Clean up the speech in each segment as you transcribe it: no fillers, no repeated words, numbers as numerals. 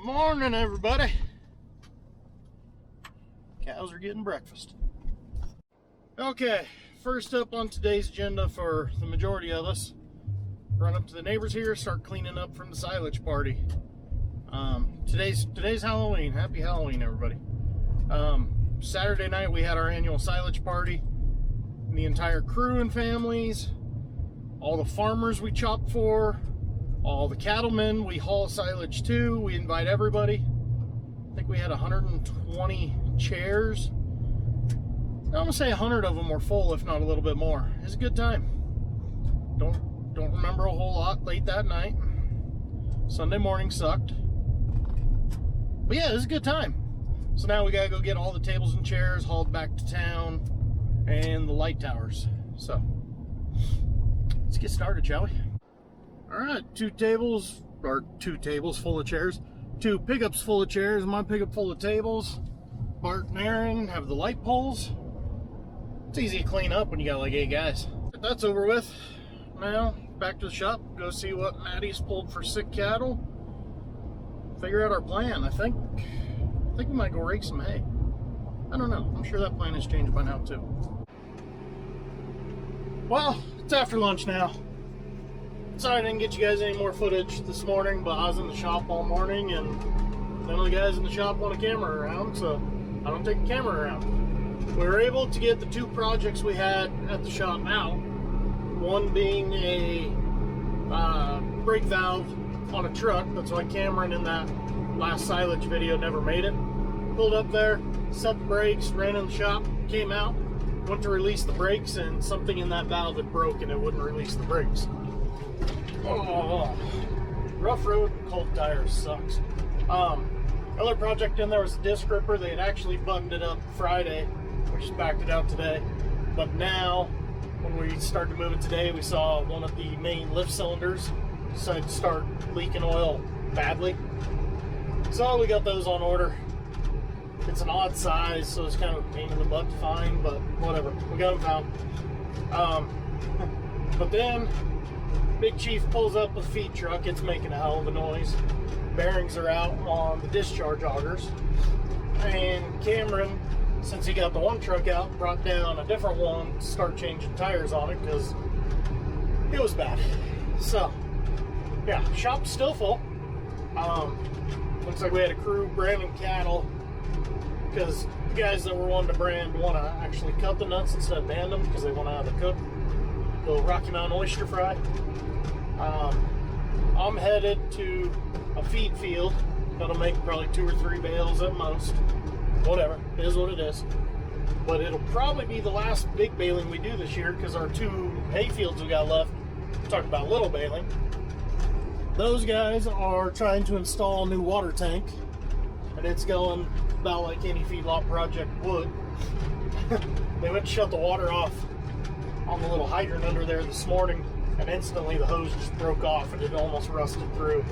Morning, everybody. Cows are getting breakfast. Okay, first up on today's agenda for the majority of us, run up to the neighbors here, start cleaning up from the silage party. Today's Halloween. Happy Halloween, everybody. Saturday night we had our annual silage party. The entire crew and families, all the farmers we chop for, all the cattlemen we haul silage to. We invite everybody. I think we had 120 chairs. I'm gonna say 100 of them were full, if not a little bit more. It was a good time. Don't remember a whole lot late that night. Sunday morning sucked. But yeah, it was a good time. So now we gotta go get all the tables and chairs hauled back to town and the light towers. So let's get started, shall we? All right, two tables full of chairs, two pickups full of chairs, my pickup full of tables. Bart and Aaron have the light poles. It's easy to clean up when you got like 8 guys. But that's over with. Now back to the shop, go see what Maddie's pulled for sick cattle. Figure out our plan. I think we might go rake some hay. I don't know. I'm sure that plan has changed by now too. Well, it's after lunch now. Sorry I didn't get you guys any more footage this morning, but I was in the shop all morning and none of the guys in the shop want a camera around, so I don't take a camera around. We were able to get the 2 projects we had at the shop out. One being a brake valve on a truck. That's why Cameron in that last silage video never made it. Pulled up there, set the brakes, ran in the shop, came out, went to release the brakes, and something in that valve had broke and it wouldn't release the brakes. Oh, rough road and cold tires sucks. Other project in there was a disc ripper. They had actually buttoned it up Friday. We just backed it out today. But now, when we started to move it today, we saw one of the main lift cylinders decided to start leaking oil badly. So we got those on order. It's an odd size, so it's kind of a pain in the butt to find, but whatever. We got them found. But then, Big Chief pulls up a feed truck. It's making a hell of a noise. Bearings are out on the discharge augers. And Cameron, since he got the one truck out, brought down a different one to start changing tires on it because it was bad. So, yeah, shop's still full. Looks like we had a crew branding cattle because the guys that were wanting to brand want to actually cut the nuts instead of band them because they want to have a cook. Little Rocky Mountain oyster fry. I'm headed to a feed field that'll make probably 2 or 3 bales at most. Whatever, it is what it is. But it'll probably be the last big baling we do this year because our 2 hay fields we got left, talk about little baling. Those guys are trying to install a new water tank, and it's going about like any feedlot project would. They went to shut the water off on the little hydrant under there this morning, and instantly the hose just broke off and it almost rusted through.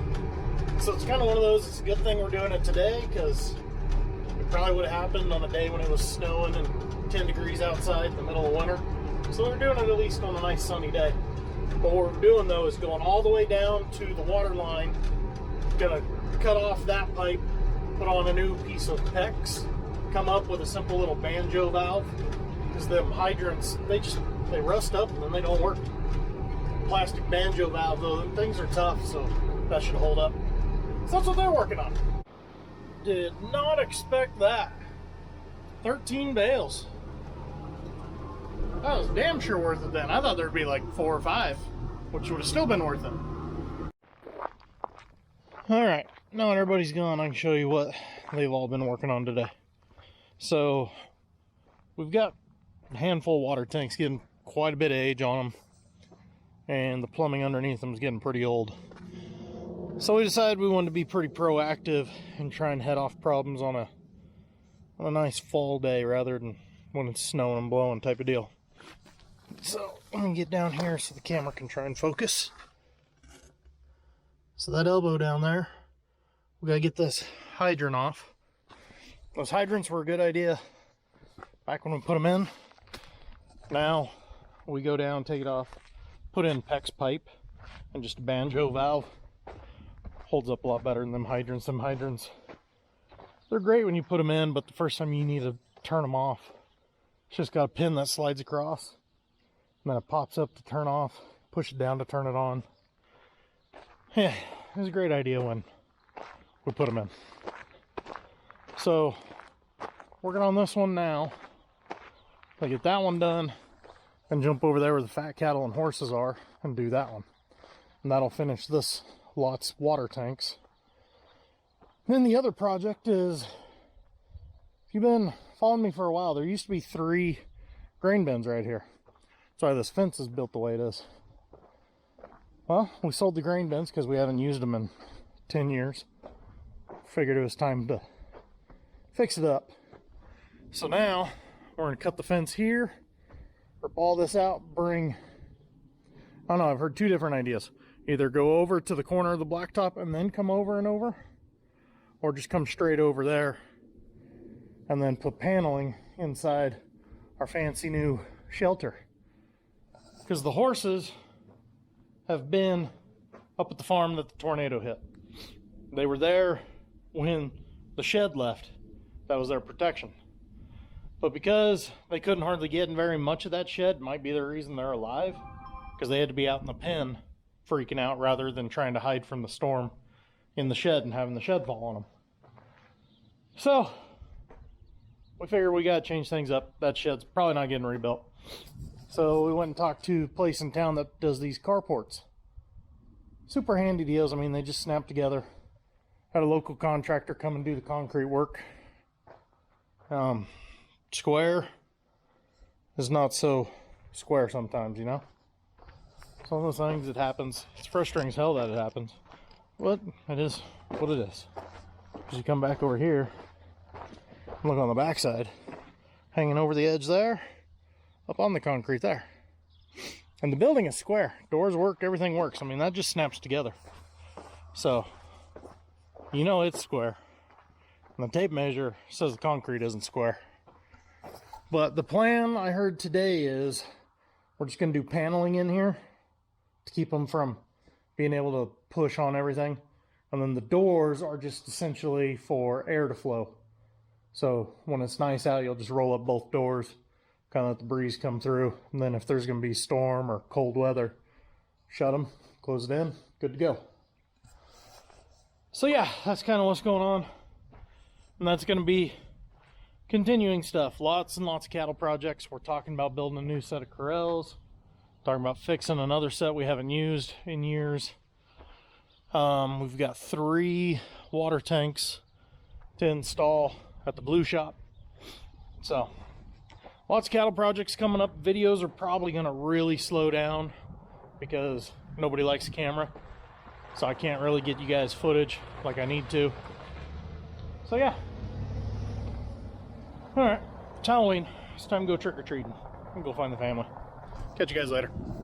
So it's kind of one of those, it's a good thing we're doing it today because it probably would have happened on a day when it was snowing and 10 degrees outside in the middle of winter. So we're doing it at least on a nice sunny day. But what we're doing though is going all the way down to the water line, gonna cut off that pipe, put on a new piece of PEX, come up with a simple little banjo valve, because them hydrants, they rust up and then they don't work. Plastic banjo valve though, them things are tough, so that should hold up. So that's what they're working on. Did not expect that. 13 bales. That was damn sure worth it then. I thought there'd be like 4 or 5, which would have still been worth it. Alright, now that everybody's gone, I can show you what they've all been working on today. So, we've got a handful of water tanks getting quite a bit of age on them. And the plumbing underneath them is getting pretty old. So we decided we wanted to be pretty proactive and try and head off problems on a nice fall day rather than when it's snowing and blowing type of deal. So I'm gonna get down here so the camera can try and focus. So that elbow down there, we gotta get this hydrant off. Those hydrants were a good idea back when we put them in. Now we go down, take it off, put in PEX pipe and just a banjo valve. Holds up a lot better than them hydrants. Them hydrants, they're great when you put them in, but the first time you need to turn them off, it's just got a pin that slides across, and then it pops up to turn off, push it down to turn it on. Yeah, it was a great idea when we put them in. So, working on this one now. I get that one done, and jump over there where the fat cattle and horses are, and do that one. And that'll finish this lot's water tanks. Then the other project is, if you've been following me for a while, there used to be 3 grain bins right here. That's why this fence is built the way it is. Well, we sold the grain bins because we haven't used them in 10 years. Figured it was time to fix it up. So now we're going to cut the fence here, rip all this out, bring, I don't know, I've heard 2 different ideas. Either go over to the corner of the blacktop and then come over and over, or just come straight over there and then put paneling inside our fancy new shelter. Because the horses have been up at the farm that the tornado hit. They were there when the shed left. That was their protection. But because they couldn't hardly get in very much of that shed, might be the reason they're alive, because they had to be out in the pen freaking out rather than trying to hide from the storm in the shed and having the shed fall on them. So we figured we gotta change things up. That shed's probably not getting rebuilt. So we went and talked to a place in town that does these carports. Super handy deals. I mean, they just snap together. Had a local contractor come and do the concrete work. Square is not so square sometimes, you know? It's one of those things that happens. It's frustrating as hell that it happens, but it is what it is. As you come back over here, look on the backside, hanging over the edge there, up on the concrete there. And the building is square. Doors work, everything works. I mean, that just snaps together. So, you know it's square. And the tape measure says the concrete isn't square. But the plan I heard today is we're just going to do paneling in here to keep them from being able to push on everything. And then the doors are just essentially for air to flow. So when it's nice out, you'll just roll up both doors, kind of let the breeze come through. And then if there's going to be storm or cold weather, shut them, close it in, good to go. So yeah, that's kind of what's going on. And that's going to be continuing stuff. Lots and lots of cattle projects. We're talking about building a new set of corrals. Talking about fixing another set we haven't used in years. We've got 3 water tanks to install at the blue shop. So, lots of cattle projects coming up. Videos are probably going to really slow down because nobody likes the camera. So I can't really get you guys footage like I need to. So yeah. Alright, it's Halloween. It's time to go trick-or-treating. I'm gonna go find the family. Catch you guys later.